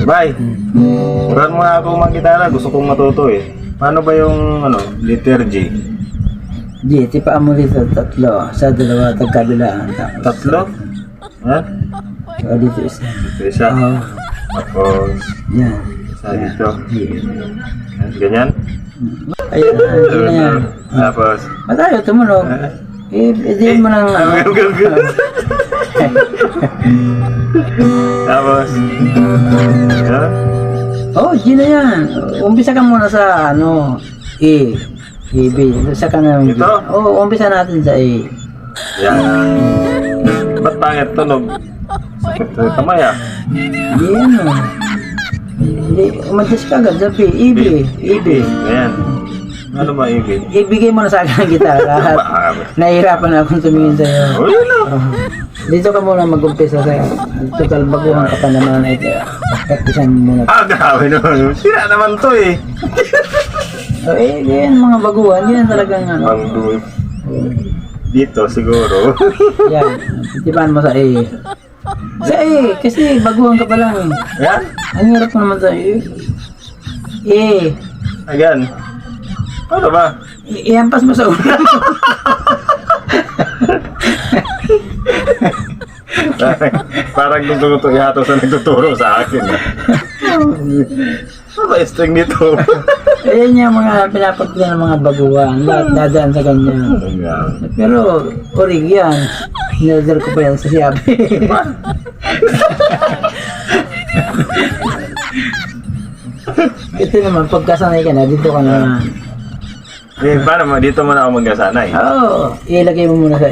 Bye. Turuan mo nga ako mag-gitara. Gusto kong matuto eh. Paano ba yung letter G? Di, tipaan mo dito, 3. Sa 2, tagkabilaan. Tatlo? Ha? O, dito isa. Ito isa. Oo. Tapos, Yan. isa dito. Ganyan? Ayan, yun na yan. Tapos, Matayo, tumunog. Idiin mo ng... Tapos, yan. Oh, G na yan. Umpisa ka muna sa A. A, B. Umpisa ka na ng G. Ito? Oo, umpisa natin sa A. Yan. Ba't pangit tunog? Sakit sa kamay ah. Hindi Hindi, umadjust ka agad sa B. E, B. E, B. Ayan. Ano ba ibig? Ibigay mo na sa akin ang gitara. Nahihirapan na akong tumingin sa'yo. Oh, yun o. Dito ka muna mag-umpisa sa total baguhan ka pa naman. Practicean mo muna. Grabe naman. Sira naman to eh. Yan mga baguhan. Yan talagang Ang duwi. Dito siguro. Yan. Titipan mo sa A. Sa A. Kasi baguhan ka pa lang eh. Yan. Ang hirap mo naman sa A. A. Again. Ano ba? Ihampas mo sa ulan mo. Parang gusto ko ihato sa nagtuturo sa akin. Ano ba string nito? Ayan yung mga pinapagpila ng mga baguhan. Lahat dadaan sa ganyan. Pero, orig yan. Hinadal ko pa yan sa siyabi. Ito naman, pagkasanay ka na, dito ka na. Eh, paano mo? Dito muna ako magkasanay. Oo, ilagay mo muna sa